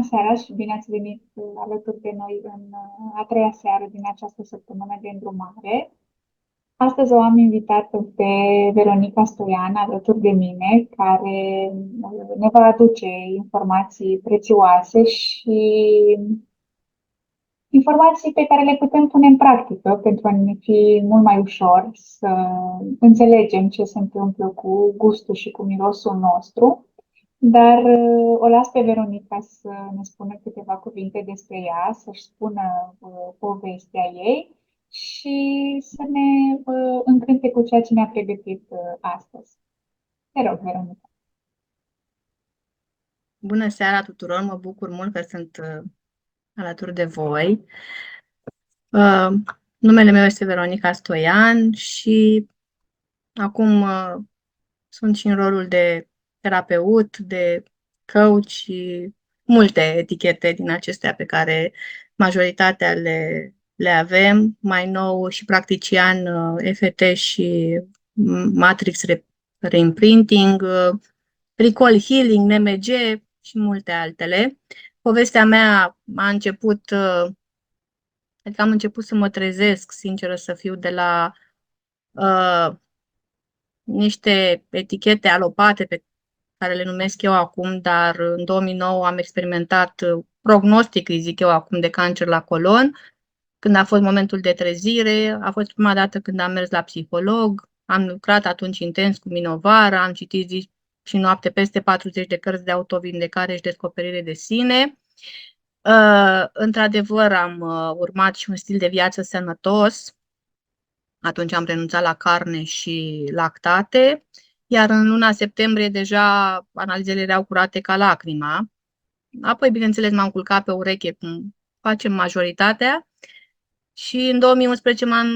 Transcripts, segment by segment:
Bună seara și bine ați venit alături de noi în a treia seară din această săptămână de îndrumare. Astăzi o am invitată pe Veronica Stoian alături de mine, care ne va aduce informații prețioase și informații pe care le putem pune în practică pentru a ne fi mult mai ușor să înțelegem ce se întâmplă cu gustul și cu mirosul nostru. Dar o las pe Veronica să ne spună câteva cuvinte despre ea, să-și spună povestea ei și să ne încânte cu ceea ce ne-a pregătit astăzi. Te rog, Veronica. Bună seara tuturor, mă bucur mult că sunt alături de voi. Uh, Numele meu este Veronica Stoian și acum sunt și în rolul de terapeut, de coach și multe etichete din acestea pe care majoritatea le avem. Mai nou și practician EFT și Matrix Reimprinting, Recall Healing, NMG și multe altele. Povestea mea a început, adică am început să mă trezesc, sinceră să fiu, de la uh, niște etichete alopate pe care le numesc eu acum, dar în 2009 am experimentat prognostic, îi zic eu acum, de cancer la colon. Când a fost momentul de trezire, a fost prima dată când am mers la psiholog, am lucrat atunci intens cu Minovara, am citit zi și noapte peste 40 de cărți de autovindecare și descoperire de sine. Într-adevăr, am urmat și un stil de viață sănătos. Atunci am renunțat la carne și lactate, iar în luna septembrie deja analizele erau curate ca lacrima. Apoi, bineînțeles, m-am culcat pe ureche, cum facem majoritatea, și în 2011 m-am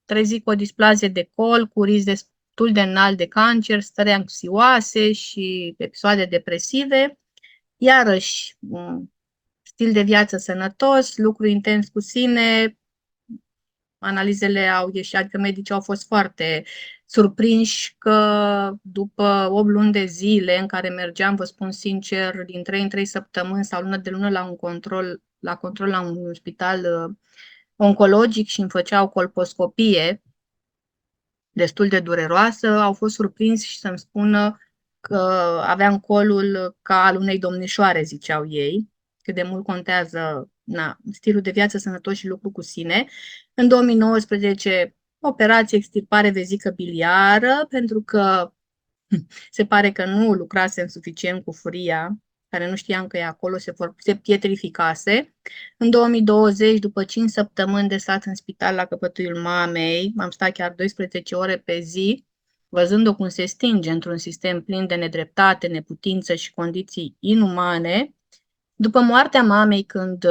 trezit cu o displazie de col, cu risc destul de înalt de cancer, stări anxioase și episoade depresive. Iarăși, un stil de viață sănătos, lucru intens cu sine, analizele au ieșit, adică medicii au fost foarte surprinși că după 8 luni de zile în care mergeam, vă spun sincer, din 3 în 3 săptămâni sau lună de lună la un control la un spital oncologic și îmi făceau colposcopie destul de dureroasă, au fost surprinși și să-mi spună că aveam colul ca al unei domnișoare, ziceau ei, cât de mult contează stilul de viață sănătos și lucru cu sine. În 2019, operație extirpare vezică biliară, pentru că se pare că nu lucrasem suficient cu furia, care nu știam că e acolo, se pietrificase. În 2020, după 5 săptămâni de stat în spital la căpătâiul mamei, am stat chiar 12 ore pe zi, văzând-o cum se stinge într-un sistem plin de nedreptate, neputință și condiții inumane. După moartea mamei, când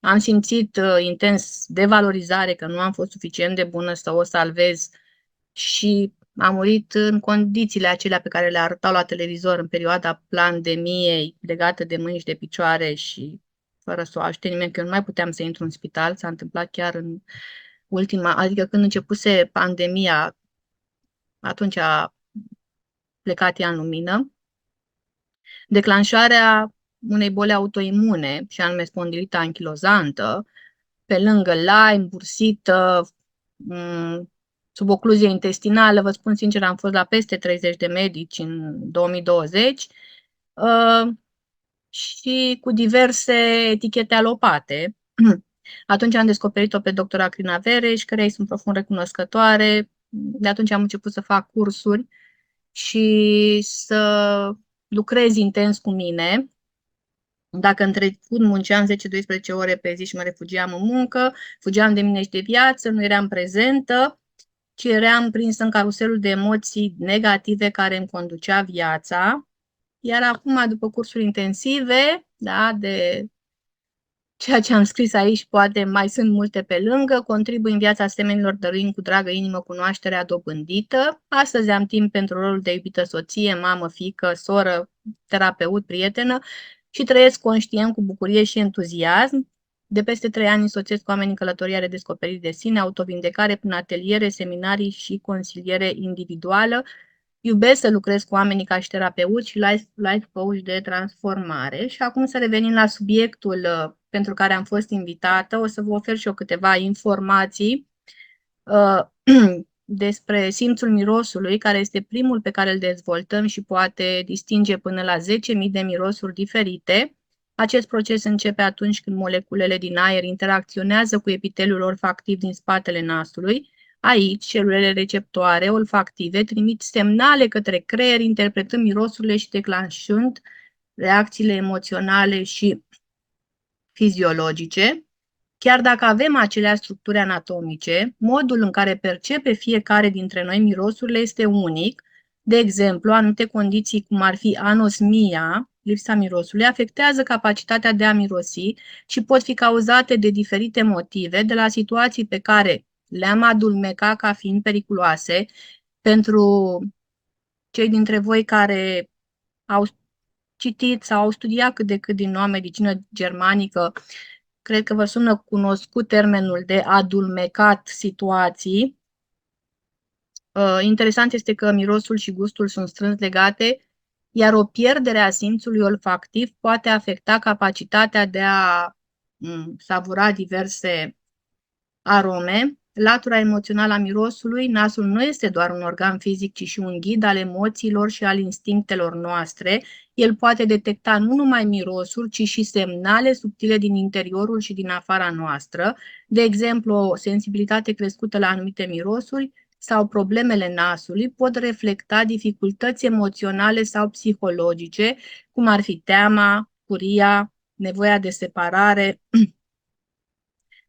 am simțit intens devalorizare, că nu am fost suficient de bună să o salvez și a murit în condițiile acelea pe care le arătau la televizor în perioada pandemiei, legată de mâini și de picioare și fără să o ajute nimeni, că eu nu mai puteam să intru în spital. S-a întâmplat chiar în ultima, adică când începuse pandemia, atunci a plecat ea în lumină. Declanșarea unei boli autoimune, și anume spondilita anchilozantă, pe lângă Lyme, bursită, sub ocluzie intestinală, vă spun sincer, am fost la peste 30 de medici în 2020 și cu diverse etichete alopate. Atunci am descoperit-o pe doctora Crina Vereș, care îi sunt profund recunoscătoare. De atunci am început să fac cursuri și să lucrez intens cu mine. Dacă în trecut munceam 10-12 ore pe zi și mă refugiam în muncă, fugeam de mine și de viață, nu eram prezentă, ci eram prinsă în caruselul de emoții negative care îmi conducea viața. Iar acum, după cursuri intensive, da, de ceea ce am scris aici, poate mai sunt multe pe lângă, contribui în viața semenilor dăruind cu dragă inimă cunoașterea dobândită. Astăzi am timp pentru rolul de iubită soție, mamă, fiică, soră, terapeut, prietenă și trăiesc conștient cu bucurie și entuziasm. De peste 3 ani însoțesc oameni în călătoria redescoperiri de sine, autovindecare prin ateliere, seminarii și consiliere individuală Iubesc să lucrez cu oamenii ca și terapeut și life coach de transformare. Și acum să revenim la subiectul pentru care am fost invitată. O să vă ofer și eu câteva informații uh, despre simțul mirosului, care este primul pe care îl dezvoltăm și poate distinge până la 10.000 de mirosuri diferite. Acest proces începe atunci când moleculele din aer interacționează cu epiteliul olfactiv din spatele nasului. Aici, celulele receptoare olfactive trimit semnale către creier, interpretând mirosurile și declanșând reacțiile emoționale și fiziologice. Chiar dacă avem aceleași structuri anatomice, modul în care percepe fiecare dintre noi mirosurile este unic. De exemplu, anumite condiții, cum ar fi anosmia, lipsa mirosului, afectează capacitatea de a mirosi și pot fi cauzate de diferite motive, de la situații pe care le-am adulmecat ca fiind periculoase. Pentru cei dintre voi care au citit sau au studiat cât de cât din nou medicină germanică, cred că vă sună cunoscut termenul de adulmecat situații. Interesant este că mirosul și gustul sunt strâns legate, iar o pierdere a simțului olfactiv poate afecta capacitatea de a savura diverse arome. Latura emoțională a mirosului, nasul nu este doar un organ fizic, ci și un ghid al emoțiilor și al instinctelor noastre. El poate detecta nu numai mirosul, ci și semnale subtile din interiorul și din afara noastră. De exemplu, o sensibilitate crescută la anumite mirosuri sau problemele nasului pot reflecta dificultăți emoționale sau psihologice, cum ar fi teama, furia, nevoia de separare,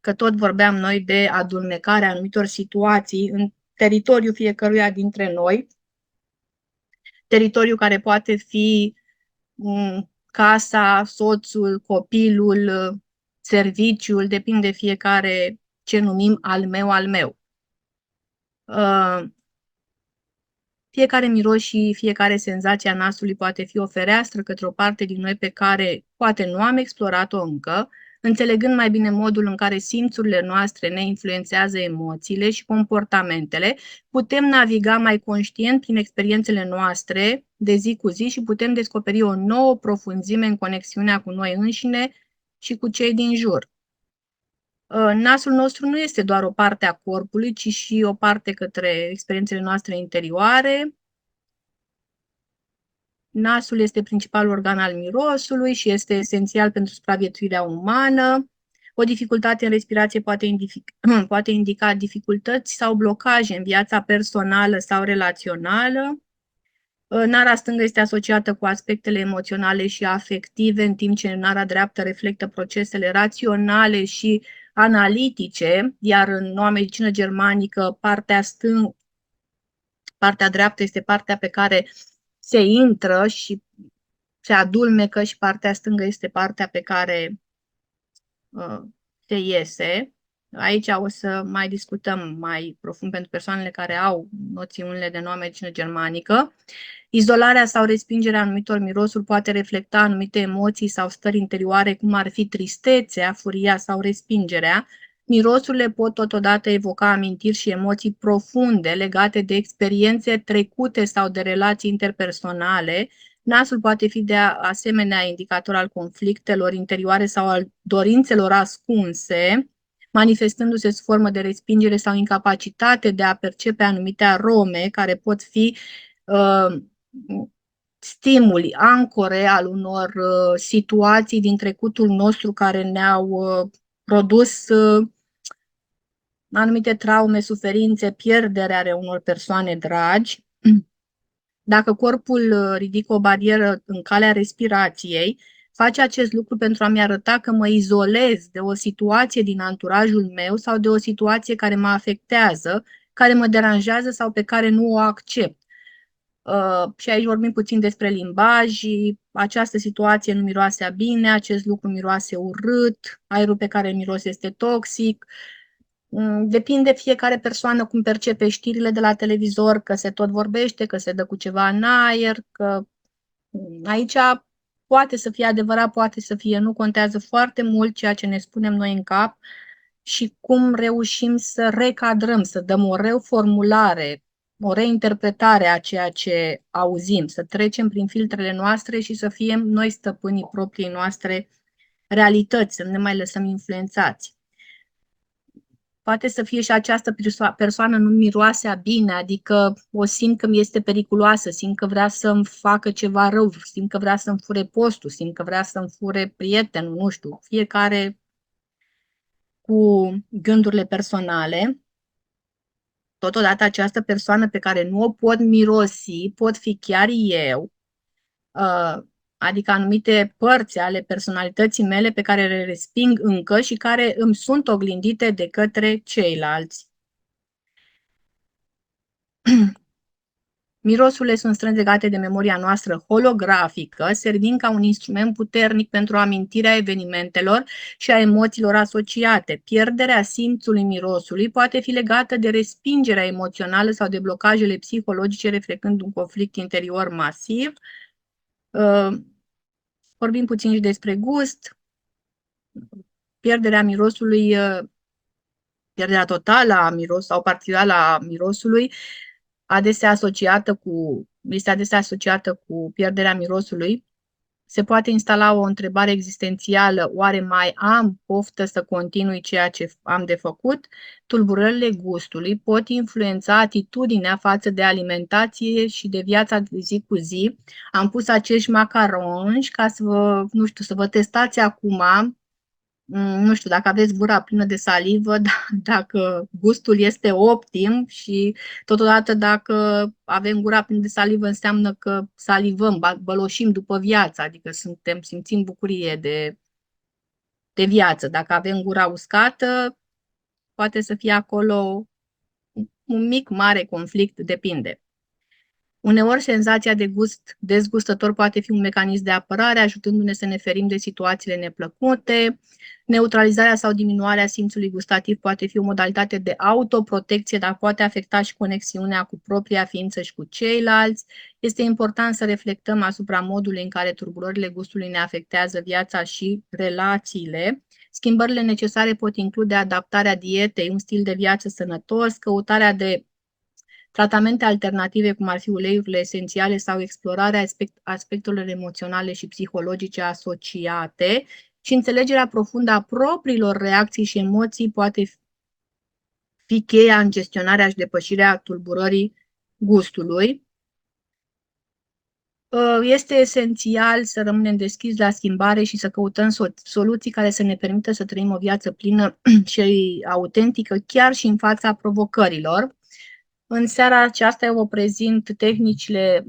că tot vorbeam noi de adulmecarea anumitor situații în teritoriul fiecăruia dintre noi, teritoriu care poate fi casa, soțul, copilul, serviciul, depinde fiecare ce numim al meu, al meu. Fiecare miros și fiecare senzație a nasului poate fi o fereastră către o parte din noi pe care poate nu am explorat-o încă, înțelegând mai bine modul în care simțurile noastre ne influențează emoțiile și comportamentele, putem naviga mai conștient prin experiențele noastre de zi cu zi și putem descoperi o nouă profunzime în conexiunea cu noi înșine și cu cei din jur. Nasul nostru nu este doar o parte a corpului, ci și o parte către experiențele noastre interioare. Nasul este principalul organ al mirosului și este esențial pentru supraviețuirea umană. O dificultate în respirație poate indica dificultăți sau blocaje în viața personală sau relațională. Nara stângă este asociată cu aspectele emoționale și afective, în timp ce nara dreaptă reflectă procesele raționale și analitice, iar în noua medicină germanică partea dreaptă este partea pe care se intră și se adulmecă și partea stângă este partea pe care se iese. Aici o să mai discutăm mai profund pentru persoanele care au noțiunile de noua medicină germanică. Izolarea sau respingerea anumitor mirosuri poate reflecta anumite emoții sau stări interioare, cum ar fi tristețea, furia sau respingerea. Mirosurile pot totodată evoca amintiri și emoții profunde legate de experiențe trecute sau de relații interpersonale. Nasul poate fi de asemenea indicator al conflictelor interioare sau al dorințelor ascunse, manifestându-se sub formă de respingere sau incapacitate de a percepe anumite arome care pot fi stimuli, ancore al unor situații din trecutul nostru care ne-au produs anumite traume, suferințe, pierdere ale unor persoane dragi. Dacă corpul ridică o barieră în calea respirației, face acest lucru pentru a-mi arăta că mă izolez de o situație din anturajul meu sau de o situație care mă afectează, care mă deranjează sau pe care nu o accept. Și aici vorbim puțin despre limbaj. Această situație nu miroase a bine, acest lucru miroase urât, aerul pe care îl miros este toxic. Depinde fiecare persoană cum percepe știrile de la televizor, că se tot vorbește, că se dă cu ceva în aer, că aici poate să fie adevărat, poate să fie, nu contează foarte mult ceea ce ne spunem noi în cap și cum reușim să recadrăm, să dăm o reformulare o reinterpretare a ceea ce auzim, să trecem prin filtrele noastre și să fim noi stăpânii propriei noastre realități, să nu ne mai lăsăm influențați. Poate să fie și această persoană nu miroase a bine, adică o simt că mi este periculoasă, simt că vrea să-mi facă ceva rău, simt că vrea să-mi fure postul, simt că vrea să-mi fure prietenul, nu știu, fiecare cu gândurile personale. Totodată această persoană pe care nu o pot mirosi, pot fi chiar eu, adică anumite părți ale personalității mele pe care le resping încă și care îmi sunt oglindite de către ceilalți. Mirosurile sunt strâns legate de memoria noastră holografică, servind ca un instrument puternic pentru amintirea evenimentelor și a emoțiilor asociate. Pierderea simțului mirosului poate fi legată de respingerea emoțională sau de blocajele psihologice reflectând un conflict interior masiv. Vorbim puțin și despre gust. Pierderea mirosului, pierderea totală a mirosului sau parțială a mirosului este adesea asociată cu pierderea mirosului. Se poate instala o întrebare existențială: oare mai am poftă să continui ceea ce am de făcut? Tulburările gustului pot influența atitudinea față de alimentație și de viața de zi cu zi. Am pus acești macaroni ca să vă, nu știu, să vă testați acum. Nu știu, dacă aveți gura plină de salivă, dacă gustul este optim și totodată dacă avem gura plină de salivă înseamnă că salivăm, băloșim după viață, adică simțim bucurie de viață. Dacă avem gura uscată, poate să fie acolo un mic, mare conflict, depinde. Uneori, senzația de gust dezgustător poate fi un mecanism de apărare, ajutându-ne să ne ferim de situațiile neplăcute. Neutralizarea sau diminuarea simțului gustativ poate fi o modalitate de autoprotecție, dar poate afecta și conexiunea cu propria ființă și cu ceilalți. Este important să reflectăm asupra modului în care tulburările gustului ne afectează viața și relațiile. Schimbările necesare pot include adaptarea dietei, un stil de viață sănătos, căutarea de tratamente alternative, cum ar fi uleiurile esențiale sau explorarea aspectelor emoționale și psihologice asociate și înțelegerea profundă a propriilor reacții și emoții poate fi cheia în gestionarea și depășirea tulburării gustului. Este esențial să rămânem deschiși la schimbare și să căutăm soluții care să ne permită să trăim o viață plină și autentică, chiar și în fața provocărilor. În seara aceasta eu vă prezint tehnicile,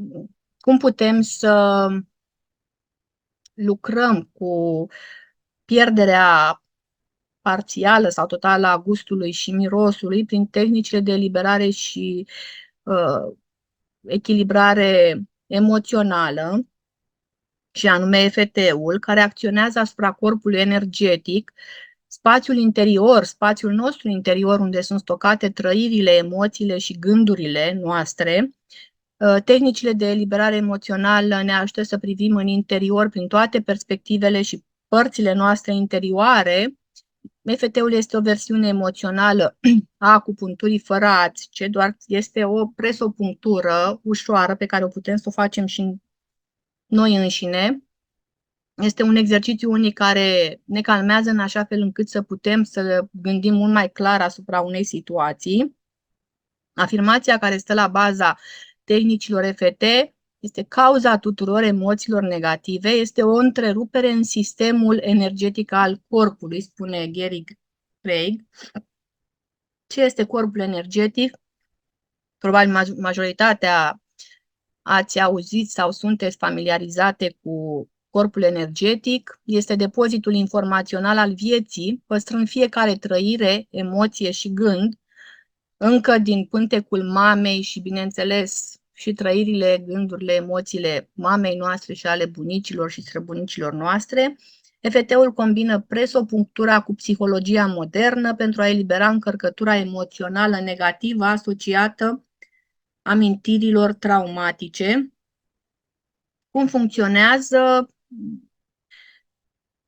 cum putem să lucrăm cu pierderea parțială sau totală a gustului și mirosului prin tehnicile de eliberare și echilibrare emoțională, și anume EFT-ul, care acționează asupra corpului energetic, spațiul interior, spațiul nostru interior, unde sunt stocate trăirile, emoțiile și gândurile noastre. Tehnicile de eliberare emoțională ne ajută să privim în interior prin toate perspectivele și părțile noastre interioare. EFT-ul este o versiune emoțională a acupuncturii fără ați, ce doar este o presopunctură ușoară pe care o putem să o facem și noi înșine. Este un exercițiu unic care ne calmează în așa fel încât să putem să gândim mult mai clar asupra unei situații. Afirmația care stă la baza tehnicilor EFT este: cauza tuturor emoțiilor negative este o întrerupere în sistemul energetic al corpului, spune Gary Craig. Ce este corpul energetic? Probabil majoritatea ați auzit sau sunteți familiarizate cu corpul energetic. Este depozitul informațional al vieții, păstrând fiecare trăire, emoție și gând, încă din pântecul mamei și, bineînțeles, și trăirile, gândurile, emoțiile mamei noastre și ale bunicilor și străbunicilor noastre. EFT-ul combină presopunctura cu psihologia modernă pentru a elibera încărcătura emoțională negativă asociată amintirilor traumatice. Cum funcționează?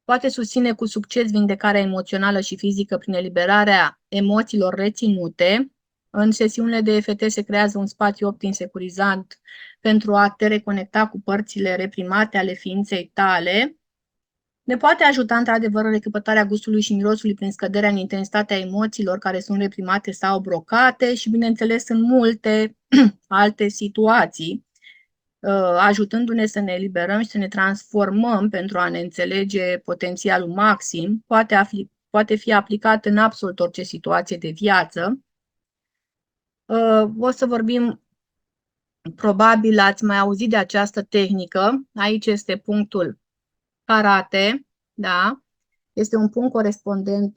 Poate susține cu succes vindecarea emoțională și fizică prin eliberarea emoțiilor reținute. În sesiunile de EFT se creează un spațiu optim securizant pentru a te reconecta cu părțile reprimate ale ființei tale. Ne poate ajuta într-adevăr în recăpătarea gustului și mirosului prin scăderea în intensitatea emoțiilor care sunt reprimate sau blocate și, bineînțeles, în multe alte situații, ajutându-ne să ne eliberăm și să ne transformăm pentru a ne înțelege potențialul maxim, poate fi aplicat în absolut orice situație de viață. O să vorbim, probabil ați mai auzit de această tehnică. Aici este punctul karate, da? Este un punct corespondent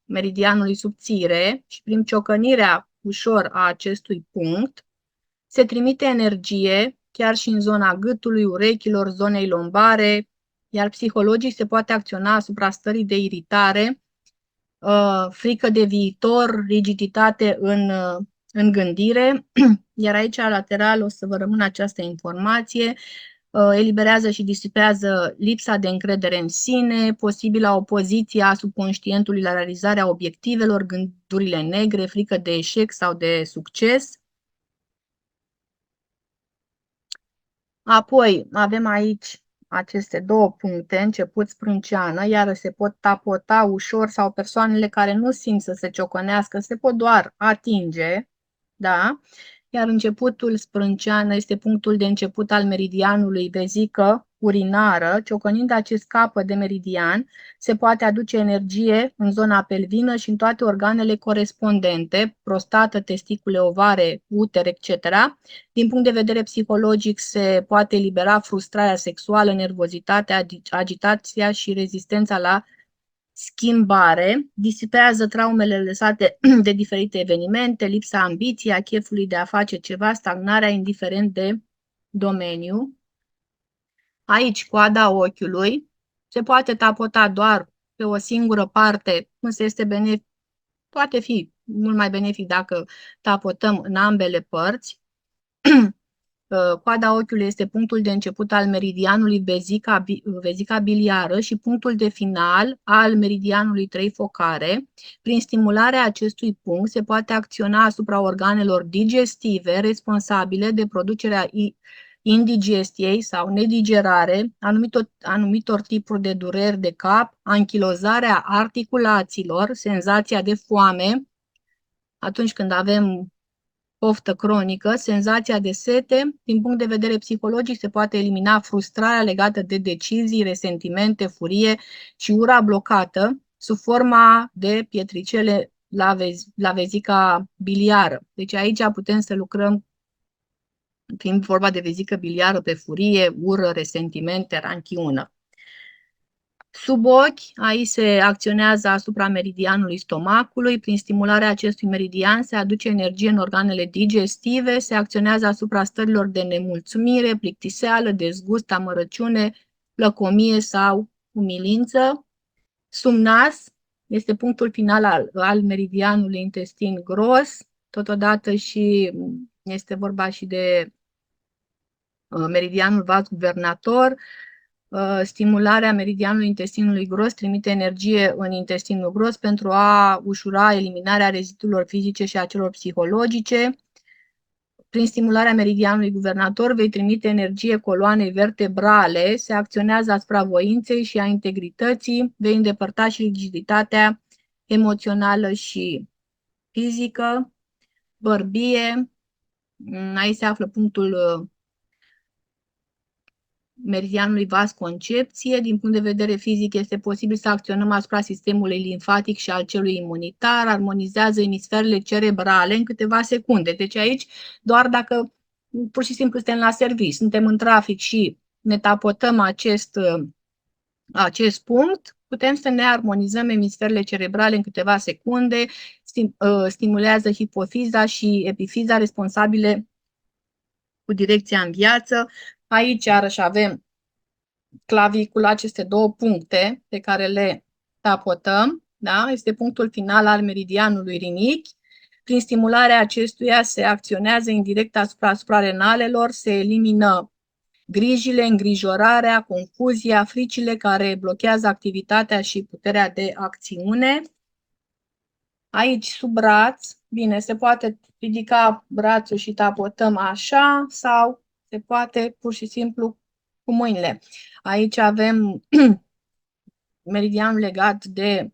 meridianului subțire și prin ciocănirea ușor a acestui punct se trimite energie chiar și în zona gâtului, urechilor, zonei lombare, iar psihologic se poate acționa asupra stării de iritare, frică de viitor, rigiditate în gândire, iar aici lateral o să vă rămână această informație. Eliberează și disipează lipsa de încredere în sine, posibilă opoziție a subconștientului la realizarea obiectivelor, gândurile negre, frică de eșec sau de succes. Apoi avem aici aceste două puncte, început sprânceană, iar se pot tapota ușor sau persoanele care nu simt să se ciocănească se pot doar atinge, da? Iar începutul sprânceană este punctul de început al meridianului vezică urinară. Ciocănind acest capăt de meridian, se poate aduce energie în zona pelvină și în toate organele corespondente, prostată, testicule, ovare, uter, etc. Din punct de vedere psihologic, se poate elibera frustrarea sexuală, nervozitatea, agitația și rezistența la schimbare, disipează traumele lăsate de diferite evenimente, lipsa ambiției, a chefului de a face ceva, stagnarea indiferent de domeniu. Aici, coada ochiului se poate tapota doar pe o singură parte, însă este benefic, poate fi mult mai benefic dacă tapotăm în ambele părți. Coada ochiului este punctul de început al meridianului vezica biliară și punctul de final al meridianului trei focare. Prin stimularea acestui punct se poate acționa asupra organelor digestive responsabile de producerea indigestiei sau nedigerare, anumitor tipuri de dureri de cap, anchilozarea articulațiilor, senzația de foame, atunci când avem poftă cronică, senzația de sete. Din punct de vedere psihologic se poate elimina frustrarea legată de decizii, resentimente, furie și ura blocată sub forma de pietricele la vezica biliară. Deci aici putem să lucrăm, fiind vorba de vezică biliară, pe furie, ură, resentimente, ranchiună. Sub ochi, aici se acționează asupra meridianului stomacului. Prin stimularea acestui meridian se aduce energie în organele digestive, se acționează asupra stărilor de nemulțumire, plictiseală, dezgust, amărăciune, lăcomie sau umilință. Sub nas este punctul final al meridianului intestin gros, totodată și este vorba și de meridianul vas guvernator. Stimularea meridianului intestinului gros trimite energie în intestinul gros pentru a ușura eliminarea rezidurilor fizice și a celor psihologice. Prin stimularea meridianului guvernator vei trimite energie coloanei vertebrale, se acționează asupra voinței și a integrității, vei îndepărta și rigiditatea emoțională și fizică. Bărbie, aici se află punctul meridianului vas concepție. Din punct de vedere fizic este posibil să acționăm asupra sistemului limfatic și al celui imunitar, armonizează emisferele cerebrale în câteva secunde. Deci aici doar dacă pur și simplu suntem la serviciu, suntem în trafic și ne tapotăm acest punct, putem să ne armonizăm emisferele cerebrale în câteva secunde, stimulează hipofiza și epifiza responsabile cu direcția în viață. Aici iarăși avem clavicula, aceste două puncte pe care le tapotăm, da? Este punctul final al meridianului rinichi. Prin stimularea acestuia se acționează indirect asupra renalelor, se elimină grijile, îngrijorarea, confuzia, fricile care blochează activitatea și puterea de acțiune. Aici, sub braț, Bine, se poate ridica brațul și tapotăm așa sau se poate pur și simplu cu mâinile. Aici avem meridian legat de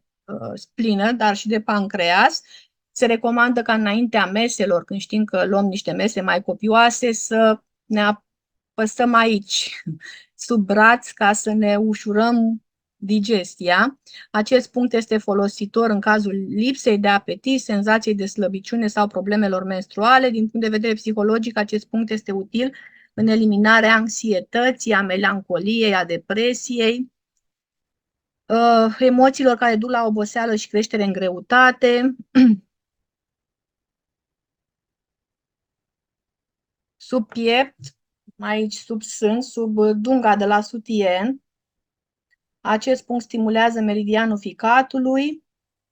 splină, dar și de pancreas. Se recomandă ca înaintea meselor, când știm că luăm niște mese mai copioase, să ne apăsăm aici, sub braț, ca să ne ușurăm digestia. Acest punct este folositor în cazul lipsei de apetit, senzației de slăbiciune sau problemelor menstruale. Din punct de vedere psihologic, acest punct este util în eliminarea anxietății, a melancoliei, a depresiei, emoțiilor care duc la oboseală și creștere în greutate, sub piept, aici sub sân, sub dunga de la sutien. Acest punct stimulează meridianul ficatului,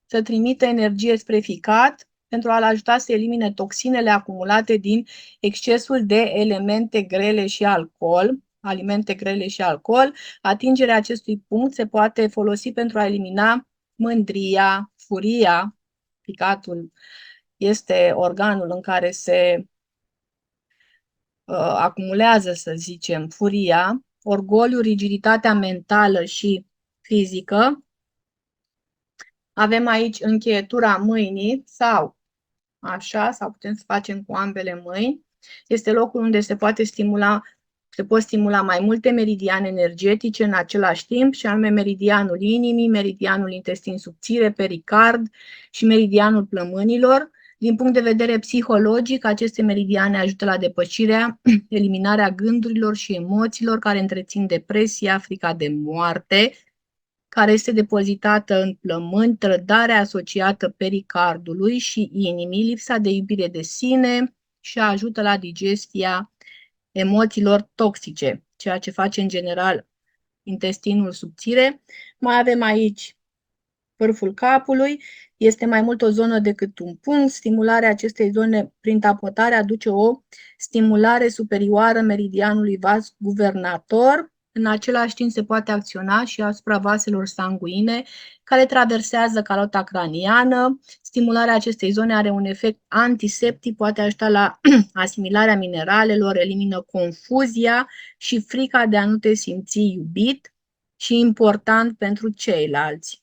să trimită energie spre ficat pentru a-l ajuta să elimine toxinele acumulate din excesul de elemente grele și alcool, alimente grele și alcool. Atingerea acestui punct se poate folosi pentru a elimina mândria, furia. Ficatul este organul în care se acumulează, să zicem, furia, orgoliu, rigiditatea mentală și fizică. Avem aici încheietura mâinii sau așa, sau putem să facem cu ambele mâini. Este locul unde se pot stimula mai multe meridiane energetice în același timp, și anume meridianul inimii, meridianul intestin subțire, pericard și meridianul plămânilor. Din punct de vedere psihologic, aceste meridiane ajută la depășirea, eliminarea gândurilor și emoțiilor care întrețin depresia, frica de moarte, care este depozitată în plămâni, trădarea asociată pericardului și inimii, lipsa de iubire de sine și ajută la digestia emoțiilor toxice, ceea ce face în general intestinul subțire. Mai avem aici vârful capului, este mai mult o zonă decât un punct. Stimularea acestei zone prin tapotare aduce o stimulare superioară meridianului vas guvernator. În același timp se poate acționa și asupra vaselor sanguine care traversează calota craniană. Stimularea acestei zone are un efect antiseptic, poate ajuta la asimilarea mineralelor, elimină confuzia și frica de a nu te simți iubit și important pentru ceilalți.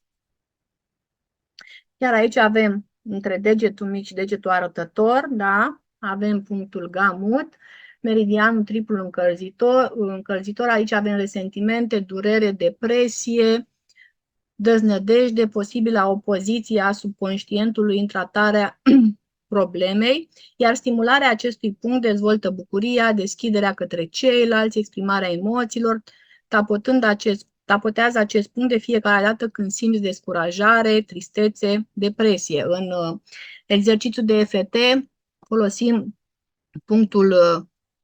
Iar aici avem între degetul mic și degetul arătător, da? Avem punctul gamut, meridianul triplu încălzitor. Aici avem resentimente, durere, depresie, deznădejde, posibilă opoziție a subconștientului în tratarea problemei, iar stimularea acestui punct dezvoltă bucuria, deschiderea către ceilalți, exprimarea emoțiilor, tapotează acest punct de fiecare dată când simți descurajare, tristețe, depresie. În exercițiul de EFT folosim punctul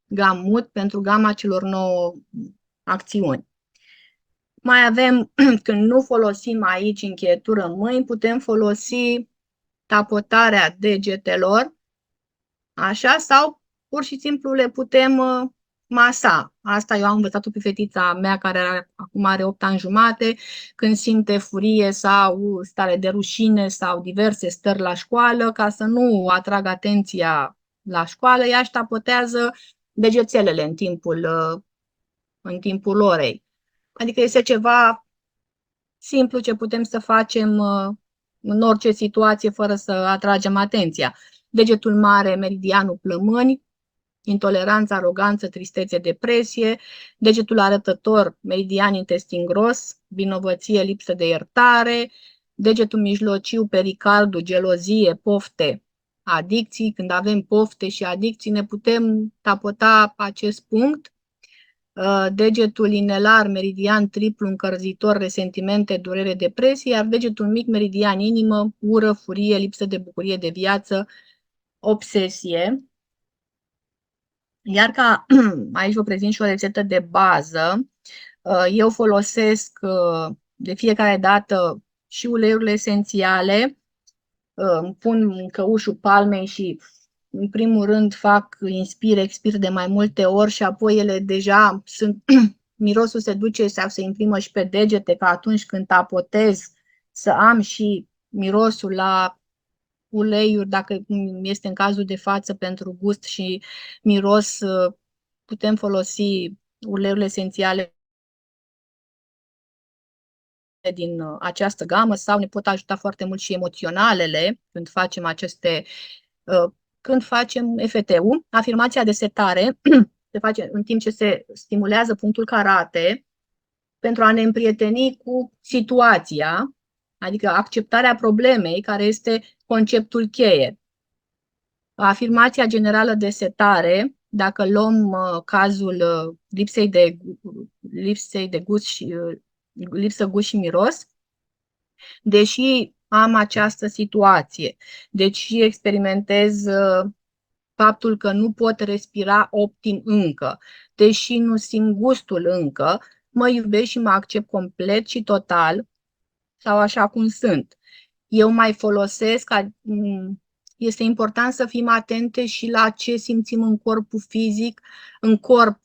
gamut pentru gama celor 9 acțiuni. Mai avem, când nu folosim aici încheietură în mâini, putem folosi tapotarea degetelor, așa, sau pur și simplu le putem masa. Asta eu am învățat-o pe fetița mea care acum are 8 ani jumate, când simte furie sau stare de rușine sau diverse stări la școală, ca să nu atragă atenția la școală, ea își tapotează degețelele în timpul orei. Adică este ceva simplu ce putem să facem în orice situație fără să atragem atenția. Degetul mare, meridianul plămâni, intoleranță, aroganță, tristețe, depresie. Degetul arătător, meridian intestin gros, vinovăție, lipsă de iertare. Degetul mijlociu, pericardul, gelozie, pofte, adicții. Când avem pofte și adicții, ne putem tapota acest punct. Degetul inelar, meridian triplu încălzitor, resentimente, durere, depresie, iar degetul mic, meridian inimă, ură, furie, lipsă de bucurie de viață, obsesie. Iar ca aici vă prezint și o rețetă de bază, eu folosesc de fiecare dată și uleiurile esențiale, îmi pun în căușul palmei și în primul rând inspir, expir de mai multe ori și apoi ele deja sunt, mirosul se duce sau se imprimă și pe degete, ca atunci când tapotez să am și mirosul la uleiuri, dacă este în cazul de față pentru gust și miros, putem folosi uleiurile esențiale din această gamă sau ne pot ajuta foarte mult și emoționalele când facem când facem EFT-ul. Afirmația de setare se face în timp ce se stimulează punctul karate pentru a ne împrieteni cu situația, adică acceptarea problemei, care este conceptul cheie. Afirmația generală de setare, dacă luăm cazul lipsei de gust și lipsă gust și miros, deși am această situație, deși experimentez faptul că nu pot respira optim încă, deși nu simt gustul încă, mă iubesc și mă accept complet și total sau așa cum sunt. Eu mai folosesc, este important să fim atente și la ce simțim în corpul fizic, în corp,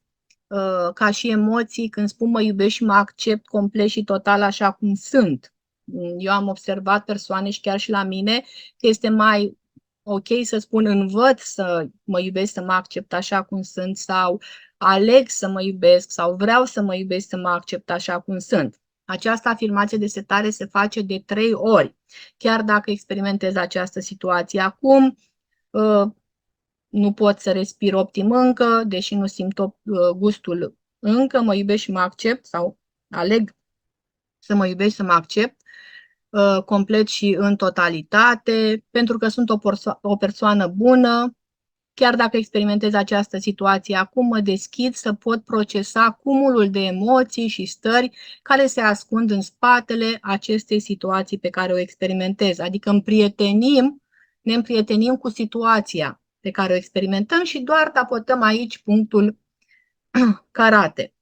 ca și emoții, când spun mă iubesc și mă accept complet și total așa cum sunt. Eu am observat persoane și chiar și la mine că este mai ok să spun învăț să mă iubesc, să mă accept așa cum sunt sau aleg să mă iubesc sau vreau să mă iubesc, să mă accept așa cum sunt. Această afirmație de setare se face de 3 ori. Chiar dacă experimentez această situație acum, nu pot să respir optim încă, deși nu simt gustul încă, mă iubesc și mă accept sau aleg să mă iubesc, să mă accept complet și în totalitate, pentru că sunt o persoană bună. Chiar dacă experimentez această situație acum, mă deschid să pot procesa cumulul de emoții și stări care se ascund în spatele acestei situații pe care o experimentez. Adică ne împrietenim cu situația pe care o experimentăm și doar tapotăm aici punctul karate.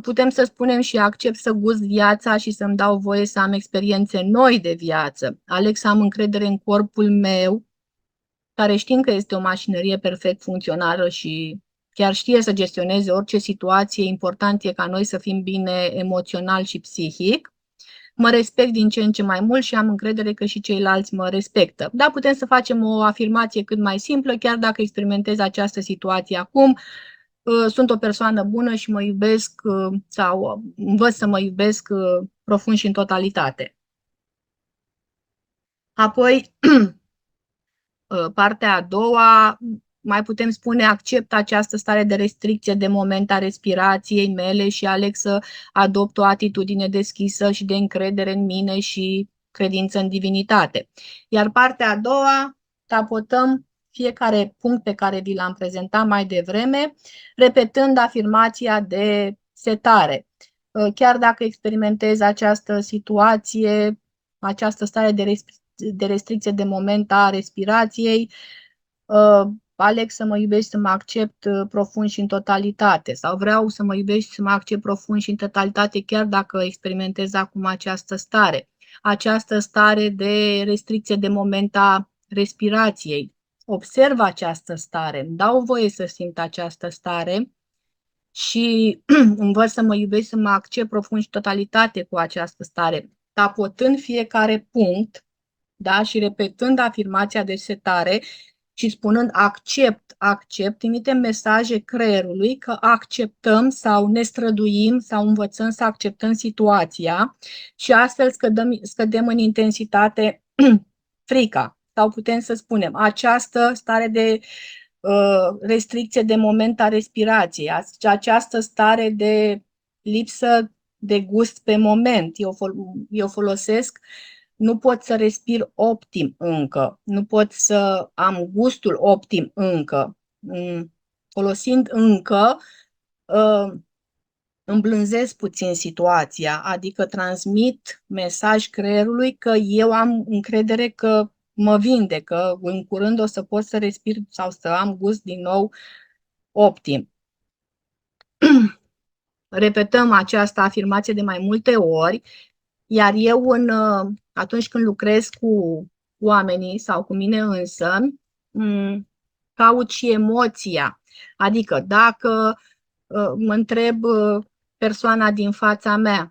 Putem să spunem și accept să gust viața și să-mi dau voie să am experiențe noi de viață. Aleg să am încredere în corpul meu, care știm că este o mașinărie perfect funcțională și chiar știe să gestioneze orice situație. Important e ca noi să fim bine emoțional și psihic. Mă respect din ce în ce mai mult și am încredere că și ceilalți mă respectă. Da, putem să facem o afirmație cât mai simplă, chiar dacă experimentez această situație acum. Sunt o persoană bună și mă iubesc sau învăț să mă iubesc profund și în totalitate. Apoi, partea a doua, mai putem spune, accept această stare de restricție de moment a respirației mele și aleg să adopt o atitudine deschisă și de încredere în mine și credință în divinitate. Iar partea a doua, tapotăm fiecare punct pe care vi l-am prezentat mai devreme, repetând afirmația de setare. Chiar dacă experimentez această situație, această stare de restricție de moment a respirației, aleg să mă iubesc, să mă accept profund și în totalitate sau vreau să mă iubesc și să mă accept profund și în totalitate chiar dacă experimentez acum această stare. Această stare de restricție de moment a respirației. Observ această stare, îmi dau voie să simt această stare și învăț să mă iubesc, să mă accept profund și totalitate cu această stare, tapotând fiecare punct, da, și repetând afirmația de setare și spunând accept, trimitem mesaje creierului că acceptăm sau ne străduim sau învățăm să acceptăm situația și astfel scădem în intensitate frica. Sau putem să spunem, această stare de restricție de moment a respirației, această stare de lipsă de gust pe moment. Eu folosesc, nu pot să respir optim încă, nu pot să am gustul optim încă. Folosind încă, îmblânzesc puțin situația, adică transmit mesaj creierului că eu am încredere că mă vindecă, în curând o să pot să respir sau să am gust din nou optim. Repetăm această afirmație de mai multe ori, iar eu atunci când lucrez cu oamenii sau cu mine însă, caut și emoția. Adică dacă mă întreb persoana din fața mea,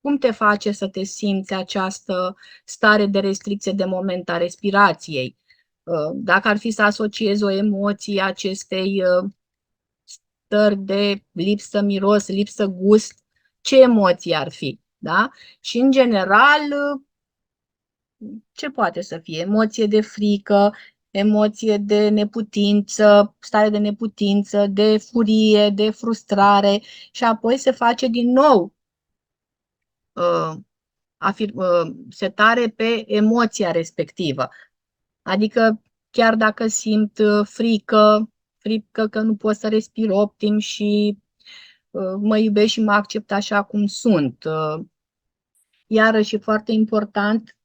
cum te face să te simți această stare de restricție de moment a respirației. Dacă ar fi să asociezi o emoție acestei stări de lipsă miros, lipsă gust, ce emoție ar fi? Da? Și în general, ce poate să fie? Emoție de frică, emoție de neputință, stare de neputință, de furie, de frustrare și apoi se face din nou uh, setare pe emoția respectivă. Adică chiar dacă simt frică că nu pot să respir optim și mă iubesc și mă accept așa cum sunt. Iarăși e foarte important,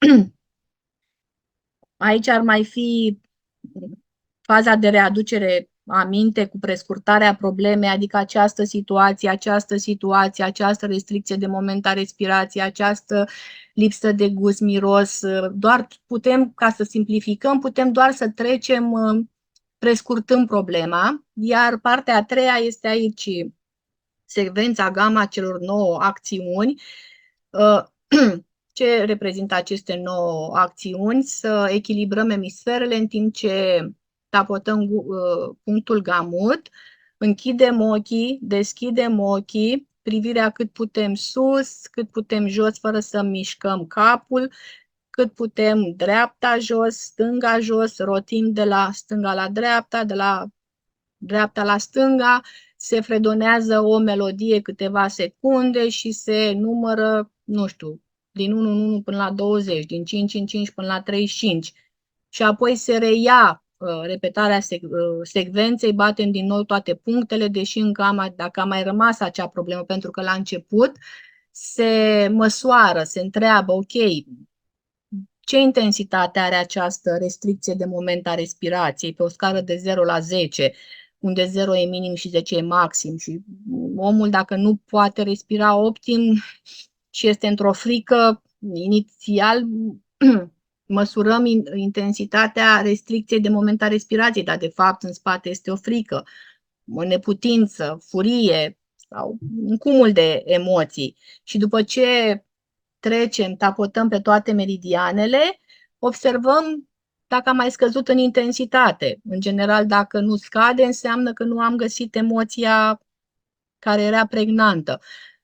aici ar mai fi faza de readucere aminte cu prescurtarea problemei, adică această situație, această restricție de moment a respirației, această lipsă de gust, miros, doar putem, ca să simplificăm, putem doar să trecem prescurtând problema, iar partea a treia este aici secvența, gama celor 9 acțiuni. Ce reprezintă aceste 9 acțiuni? Să echilibrăm emisferele în timp ce tapotăm punctul gamut, închidem ochii, deschidem ochii, privirea cât putem sus, cât putem jos, fără să mișcăm capul, cât putem dreapta jos, stânga jos, rotim de la stânga la dreapta, de la dreapta la stânga, se fredonează o melodie câteva secunde și se numără, nu știu, din 1 în 1 până la 20, din 5 în 5 până la 35. Și apoi se reia repetarea secvenței, batem din nou toate punctele, deși încă dacă a mai rămas acea problemă, pentru că la început se măsoară, se întreabă, ok, ce intensitate are această restricție de moment a respirației pe o scară de 0 la 10, unde 0 e minim și 10 e maxim și omul dacă nu poate respira optim și este într-o frică, inițial măsurăm intensitatea restricției de moment a respirației, dar de fapt în spate este o frică, o neputință, furie sau un cumul de emoții. Și după ce trecem, tapotăm pe toate meridianele, observăm dacă a mai scăzut în intensitate. În general, dacă nu scade, înseamnă că nu am găsit emoția care era pregnantă.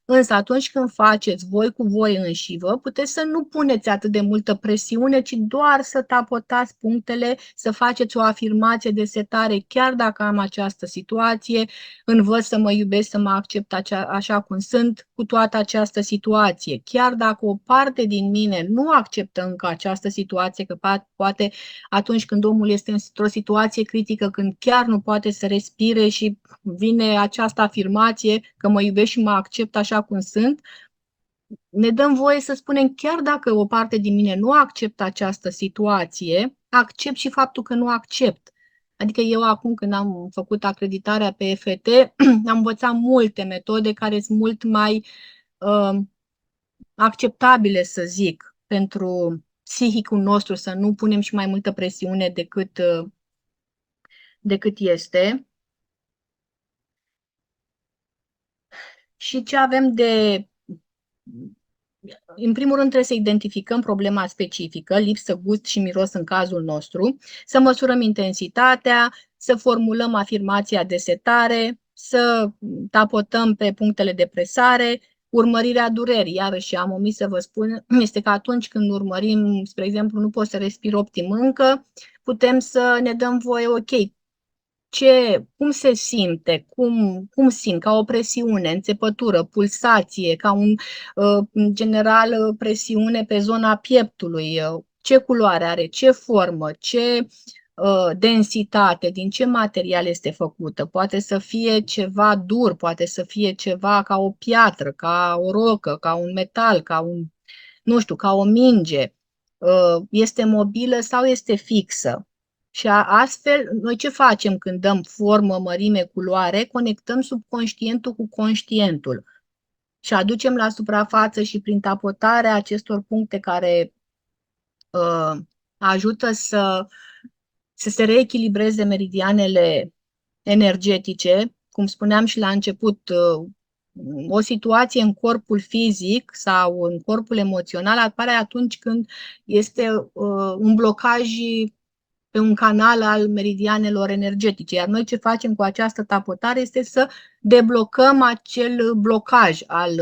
Însă atunci când faceți voi cu voi înșivă, puteți să nu puneți atât de multă presiune, ci doar să tapotați punctele, să faceți o afirmație de setare, chiar dacă am această situație, învăț să mă iubesc, să mă accept așa cum sunt, cu toată această situație. Chiar dacă o parte din mine nu acceptă încă această situație, că poate atunci când omul este într-o situație critică, când chiar nu poate să respire și vine această afirmație că mă iubesc și mă accept așa cum sunt, ne dăm voie să spunem, chiar dacă o parte din mine nu acceptă această situație, accept și faptul că nu accept. Adică eu acum când am făcut acreditarea pe EFT, am învățat multe metode care sunt mult mai acceptabile, să zic, pentru psihicul nostru, să nu punem și mai multă presiune decât este. Și ce avem de... În primul rând trebuie să identificăm problema specifică, lipsă, gust și miros în cazul nostru, să măsurăm intensitatea, să formulăm afirmația de setare, să tapotăm pe punctele de presare, urmărirea durerii. Iarăși am omis să vă spun, este că atunci când urmărim, spre exemplu, nu pot să respir optim încă, putem să ne dăm voie, ok, cum se simte, cum simt, ca o presiune, înțepătură, pulsație, ca în general, presiune pe zona pieptului, ce culoare are, ce formă, ce densitate, din ce material este făcută. Poate să fie ceva dur, poate să fie ceva ca o piatră, ca o rocă, ca un metal, nu știu, ca o minge. Este mobilă sau este fixă? Și astfel, noi ce facem când dăm formă, mărime, culoare? Conectăm subconștientul cu conștientul și aducem la suprafață și prin tapotarea acestor puncte care ajută să se reechilibreze meridianele energetice. Cum spuneam și la început, o situație în corpul fizic sau în corpul emoțional apare atunci când este un blocaj pe un canal al meridianelor energetice. Iar noi ce facem cu această tapotare este să deblocăm acel blocaj al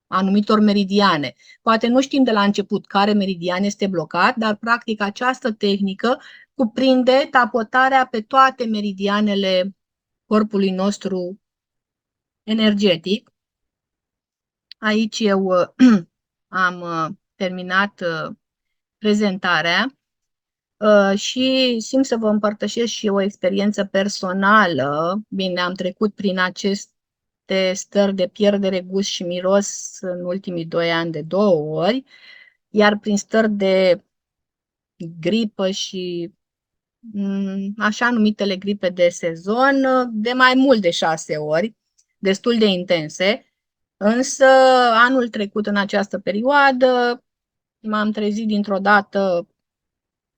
anumitor meridiane. Poate nu știm de la început care meridian este blocat, dar practic această tehnică cuprinde tapotarea pe toate meridianele corpului nostru energetic. Aici eu am terminat prezentarea și simt să vă împărtășesc și o experiență personală. Bine, am trecut prin aceste stări de pierdere gust și miros în ultimii 2 ani de 2 ori, iar prin stări de gripă și așa numitele gripe de sezon de mai mult de 6 ori, destul de intense. Însă anul trecut în această perioadă m-am trezit dintr-o dată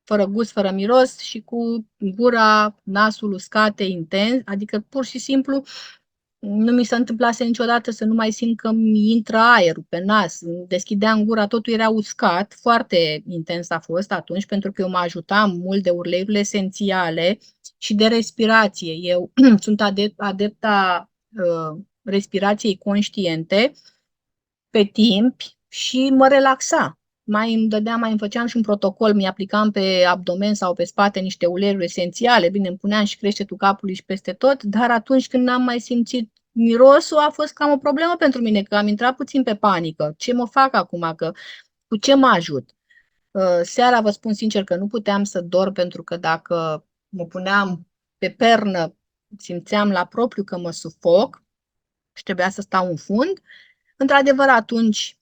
fără gust, fără miros și cu gura, nasul uscate intens, adică pur și simplu nu mi se întâmplase niciodată să nu mai simt că mi intră aerul pe nas, deschideam gura, totul era uscat, foarte intens a fost atunci, pentru că eu mă ajutam mult de uleiurile esențiale și de respirație. Eu sunt adepta respirației conștiente pe timp și mă relaxa. Mai îmi făceam și un protocol, mi-aplicam pe abdomen sau pe spate niște uleiuri esențiale, bine, îmi puneam și creștetul capului și peste tot, dar atunci când n-am mai simțit mirosul a fost cam o problemă pentru mine, că am intrat puțin pe panică. Ce mă fac acum? Că cu ce mă ajut? Seara vă spun sincer că nu puteam să dorm pentru că dacă mă puneam pe pernă, simțeam la propriu că mă sufoc și trebuia să stau în fund. Într-adevăr, atunci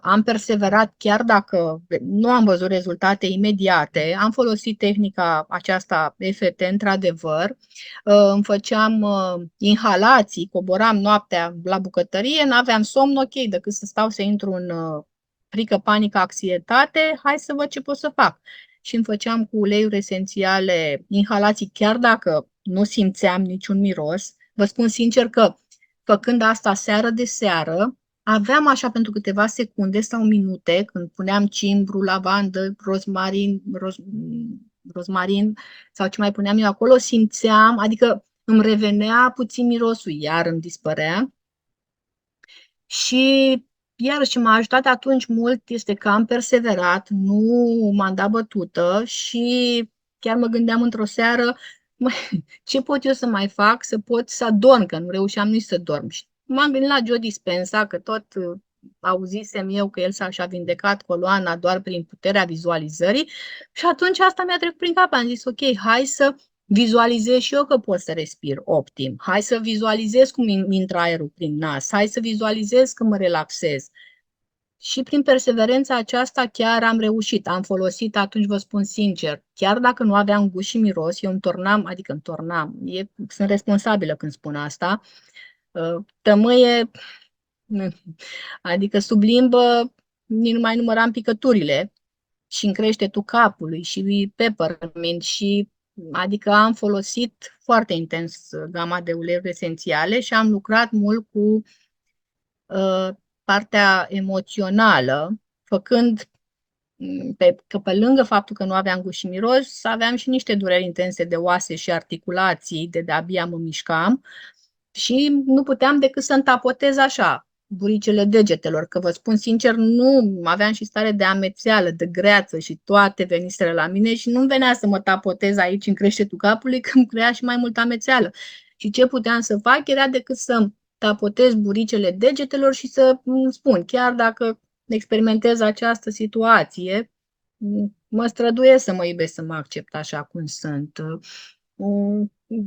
am perseverat, chiar dacă nu am văzut rezultate imediate, am folosit tehnica aceasta EFT, într-adevăr, îmi făceam inhalații, coboram noaptea la bucătărie, n-aveam somn, ok, decât să stau să intru în frică, panică, anxietate, hai să văd ce pot să fac. Și îmi făceam cu uleiuri esențiale inhalații, chiar dacă nu simțeam niciun miros. Vă spun sincer că făcând asta seară de seară, aveam așa pentru câteva secunde sau minute, când puneam cimbru, lavandă, rozmarin sau ce mai puneam eu acolo, simțeam, adică îmi revenea puțin mirosul, iar îmi dispărea. Și iarăși ce m-a ajutat atunci mult este că am perseverat, nu m-am dat bătută și chiar mă gândeam într-o seară, ce pot eu să mai fac să pot să adorm, că nu reușeam nici să dorm. Și m-am gândit la Joe Dispenza, că tot auzisem eu că el și-a vindecat coloana doar prin puterea vizualizării și atunci asta mi-a trecut prin cap. Am zis, ok, hai să vizualizez și eu că pot să respir optim. Hai să vizualizez cum intră aerul prin nas. Hai să vizualizez că mă relaxez. Și prin perseverența aceasta chiar am reușit. Am folosit, atunci vă spun sincer, chiar dacă nu aveam gust și miros, eu sunt responsabilă când spun asta, tămâie, adică sub limbă, nici nu mai număram picăturile și în creștetul capului și peppermint și adică am folosit foarte intens gama de uleiuri esențiale și am lucrat mult cu partea emoțională, făcând că pe lângă faptul că nu aveam gust și miros, aveam și niște dureri intense de oase și articulații, de-abia mă mișcam și nu puteam decât să întapotez așa buricele degetelor, că vă spun sincer, nu aveam și stare de amețeală, de greață și toate veniseră la mine și nu venea să mă tapotez aici în creștetul capului, că îmi crea și mai multă amețeală. Și ce puteam să fac era decât să tapotez buricele degetelor și să spun, chiar dacă experimentez această situație, mă străduiesc să mă iubesc, să mă accept așa cum sunt.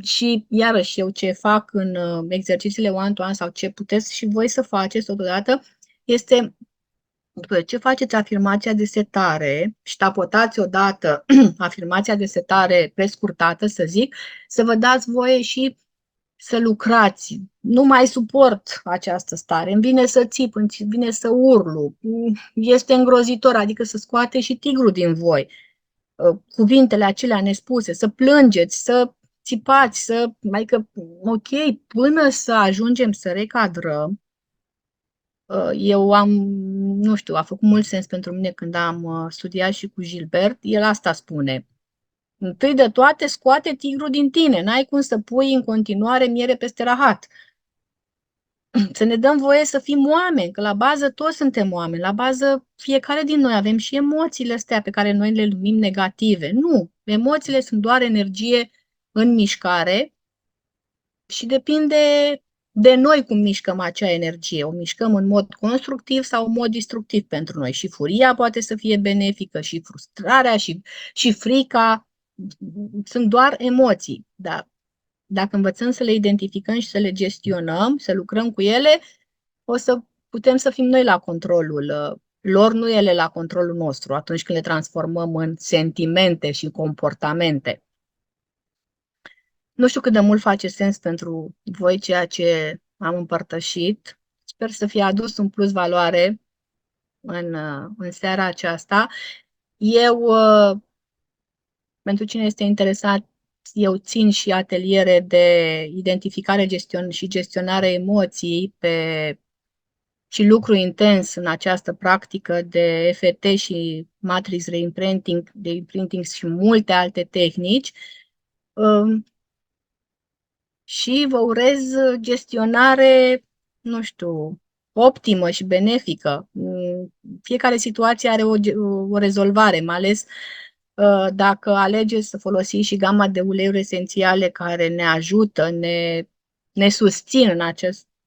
Și iarăși eu ce fac în exercițiile one-to-one sau ce puteți și voi să faceți totodată este după ce faceți afirmația de setare și tapotați odată afirmația de setare prescurtată, să zic, să vă dați voie și să lucrați. Nu mai suport această stare. Îmi vine să țip, îmi vine să urlu. Este îngrozitor, adică să scoate și tigrul din voi. Cuvintele acelea nespuse, să plângeți, să țipați, adică, ok, până să ajungem să recadrăm, eu am, nu știu, a făcut mult sens pentru mine când am studiat și cu Gilbert, el asta spune. Întâi de toate, scoate tigrul din tine, n-ai cum să pui în continuare miere peste rahat. Să ne dăm voie să fim oameni, că la bază toți suntem oameni, la bază fiecare din noi avem și emoțiile astea pe care noi le numim negative. Nu, emoțiile sunt doar energie în mișcare și depinde de noi cum mișcăm acea energie. O mișcăm în mod constructiv sau în mod destructiv pentru noi. Și furia poate să fie benefică, și frustrarea, și frica. Sunt doar emoții, dar dacă învățăm să le identificăm și să le gestionăm, să lucrăm cu ele, o să putem să fim noi la controlul lor, nu ele la controlul nostru, atunci când le transformăm în sentimente și comportamente. Nu știu cât de mult face sens pentru voi ceea ce am împărtășit. Sper să fie adus un plus valoare în seara aceasta. Eu, pentru cine este interesat, eu țin și ateliere de identificare și gestionare emoției și lucru intens în această practică de EFT și Matrix Reimprinting, de imprinting și multe alte tehnici. Și vă urez gestionare, nu știu, optimă și benefică. Fiecare situație are o rezolvare, mai ales dacă alegeți să folosiți și gama de uleiuri esențiale care ne ajută, ne susțin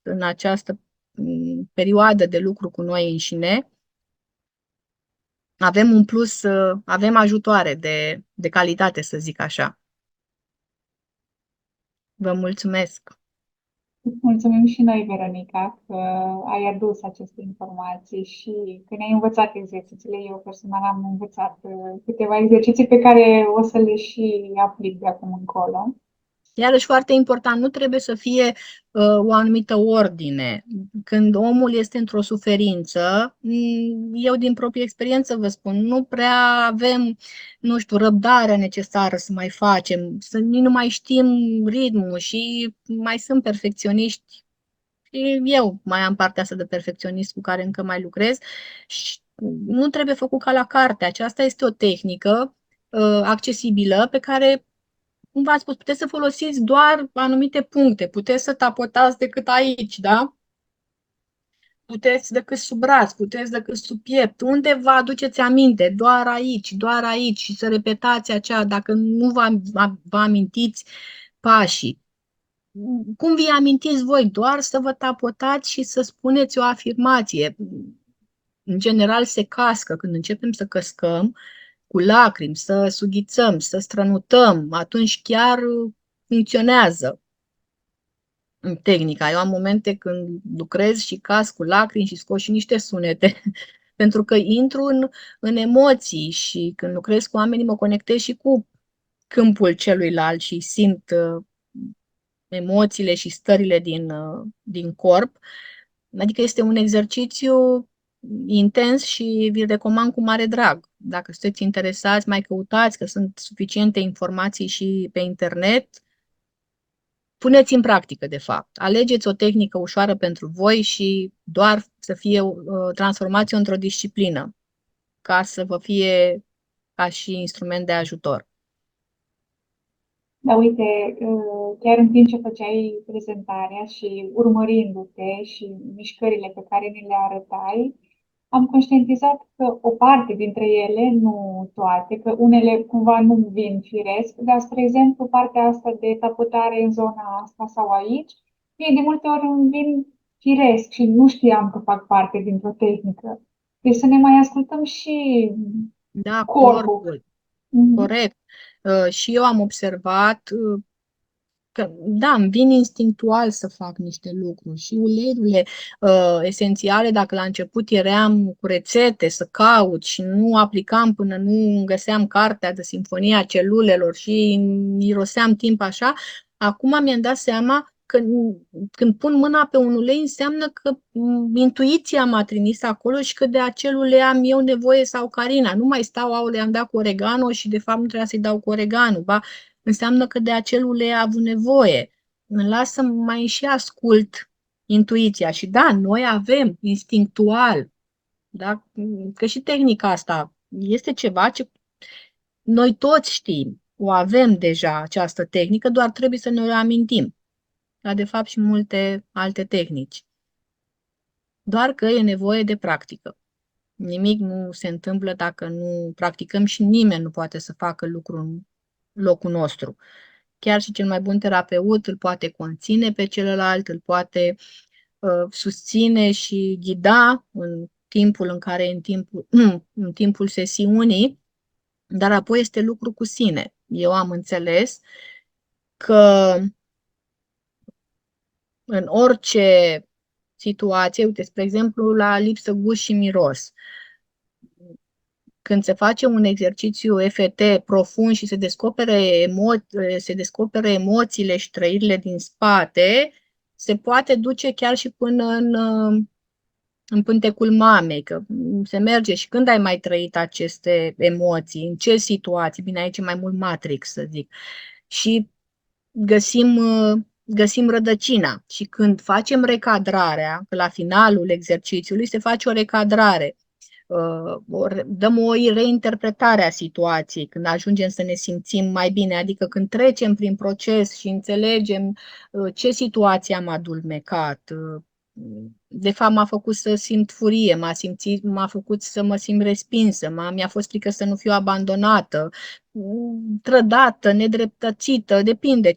în această perioadă de lucru cu noi înșine. Avem un plus, avem ajutoare de calitate, să zic așa. Vă mulțumesc! Mulțumim și noi, Veronica, că ai adus aceste informații și că ne-ai învățat exercițiile. Eu personal am învățat câteva exerciții pe care o să le și aplic de acum încolo. Iarăși foarte important, nu trebuie să fie o anumită ordine. Când omul este într-o suferință, eu din proprie experiență vă spun, nu prea avem, nu știu, răbdarea necesară să mai facem, să nu mai știm ritmul și mai sunt perfecționiști. Și eu mai am partea asta de perfecționist cu care încă mai lucrez și nu trebuie făcut ca la carte. Aceasta este o tehnică accesibilă pe care, cum v-am spus, puteți să folosiți doar anumite puncte, puteți să tapotați decât aici, da? Puteți decât sub braț, puteți decât sub piept. Unde vă aduceți aminte? Doar aici și să repetați aceea, dacă nu vă amintiți pașii. Cum vi amintiți voi? Doar să vă tapotați și să spuneți o afirmație. În general se cască când începem să căscăm, cu lacrimi, să sughițăm, să strănutăm, atunci chiar funcționează tehnica. Eu am momente când lucrez și caz cu lacrimi și scot și niște sunete, pentru că intru în emoții și când lucrez cu oamenii mă conectez și cu câmpul celuilalt și simt emoțiile și stările din corp. Adică este un exercițiu intens și vi-l recomand cu mare drag. Dacă sunteți interesați, mai căutați, că sunt suficiente informații și pe internet. Puneți în practică, de fapt. Alegeți o tehnică ușoară pentru voi și doar să fie transformați într-o disciplină, ca să vă fie ca și instrument de ajutor. Da, uite, chiar în timp ce făceai prezentarea și urmărindu-te și mișcările pe care ni le arătai, am conștientizat că o parte dintre ele, nu toate, că unele cumva nu vin firesc, dar, spre exemplu, partea asta de tapotare în zona asta sau aici, mie de multe ori îmi vin firesc și nu știam că fac parte dintr-o tehnică. Deci să ne mai ascultăm și Da, corpul. corect. Și eu am observat că, da, îmi vin instinctual să fac niște lucruri și uleiurile esențiale, dacă la început eram cu rețete să caut și nu aplicam până nu găseam cartea de Sinfonia Celulelor și iroseam timp așa, acum mi-am dat seama că când pun mâna pe un ulei înseamnă că intuiția m-a trimis acolo și că de acel ulei am eu nevoie sau Carina. Nu mai stau, aule, am dat cu oregano și de fapt nu trebuia să-i dau cu oregano. Ba, înseamnă că de acel ulei a avut nevoie. Îmi las să mai și ascult intuiția. Și da, noi avem instinctual, da? Că și tehnica asta este ceva ce noi toți știm. O avem deja această tehnică, doar trebuie să ne o amintim. Dar de fapt și multe alte tehnici. Doar că e nevoie de practică. Nimic nu se întâmplă dacă nu practicăm și nimeni nu poate să facă lucru în locul nostru. Chiar și cel mai bun terapeut îl poate conține pe celălalt, îl poate susține și ghida în timpul în care în timpul sesiunii, dar apoi este lucru cu sine. Eu am înțeles că în orice situație, uite, spre exemplu, la lipsă gust și miros, când se face un exercițiu EFT profund și se descopere emoțiile și trăirile din spate, se poate duce chiar și până în pântecul mamei, că se merge și când ai mai trăit aceste emoții, în ce situații, bine, aici e mai mult Matrix, să zic, și găsim rădăcina. Și când facem recadrarea, că la finalul exercițiului se face o recadrare, dăm o reinterpretare a situației, când ajungem să ne simțim mai bine, adică când trecem prin proces și înțelegem ce situație am adulmecat. De fapt, m-a făcut să simt furie, m-a făcut să mă simt respinsă, mi-a fost frică să nu fiu abandonată, trădată, nedreptățită, depinde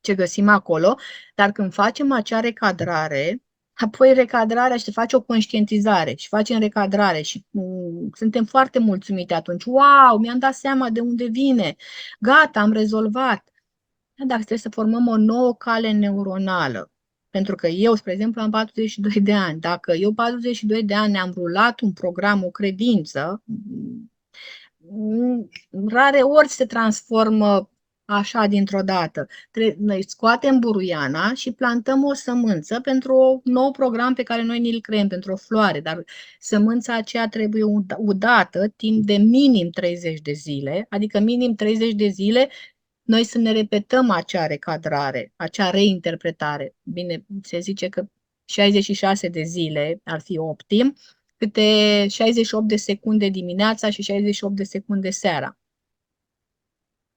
ce găsim acolo, dar când facem acea recadrare, apoi recadrarea și se face o conștientizare și facem recadrare și suntem foarte mulțumite atunci. Wow, mi-am dat seama de unde vine. Gata, am rezolvat. Dar trebuie să formăm o nouă cale neuronală. Pentru că eu, spre exemplu, am 42 de ani. Dacă eu 42 de ani am rulat un program, o credință, rare ori se transformă așa dintr-o dată. Noi scoatem buruiana și plantăm o sămânță pentru un nou program pe care noi ni-l creăm, pentru o floare, dar sămânța aceea trebuie udată timp de minim 30 de zile, adică minim 30 de zile noi să ne repetăm acea recadrare, acea reinterpretare. Bine, se zice că 66 de zile ar fi optim, câte 68 de secunde dimineața și 68 de secunde seara.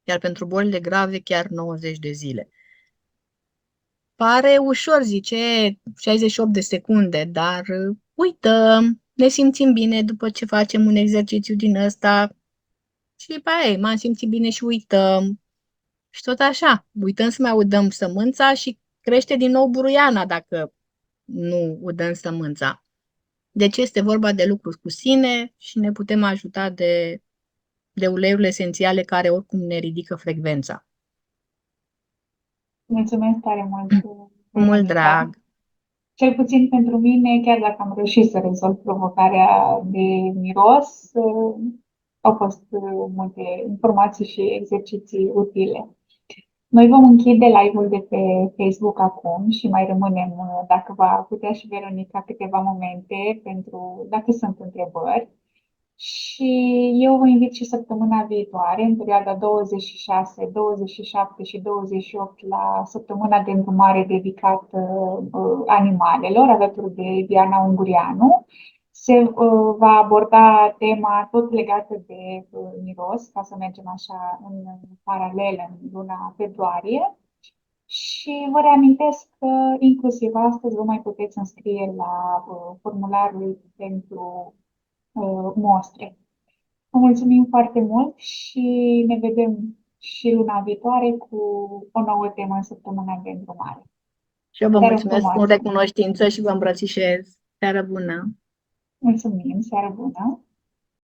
Iar pentru bolile grave chiar 90 de zile. Pare ușor, zice, 68 de secunde, dar uităm, ne simțim bine după ce facem un exercițiu din ăsta și pe aia m-am simțit bine și uităm. Și tot așa, uităm să mai udăm sămânța și crește din nou buruiana dacă nu udăm sămânța. Deci este vorba de lucruri cu sine și ne putem ajuta de uleiurile esențiale care oricum ne ridică frecvența. Mulțumesc tare mult, Cu mult Veronica. drag. Cel puțin pentru mine, chiar dacă am reușit să rezolv provocarea de miros, au fost multe informații și exerciții utile. Noi vom închide live-ul de pe Facebook acum și mai rămânem, dacă va putea și Veronica, câteva momente pentru, dacă sunt întrebări. Și eu vă invit și săptămâna viitoare, în perioada 26, 27 și 28, la săptămâna de îndrumare dedicată animalelor, alături de Diana Ungureanu. Se va aborda tema tot legată de miros, ca să mergem așa în paralel în luna februarie. Și vă reamintesc că inclusiv astăzi vă mai puteți înscrie la formularul pentru mostre. Vă mulțumim foarte mult și ne vedem și luna viitoare cu o nouă temă în săptămâna de îndrumare. Și eu vă Seară mulțumesc cu frumoasă! recunoștință și vă îmbrățișez. Seară bună! Mulțumim! Seară bună!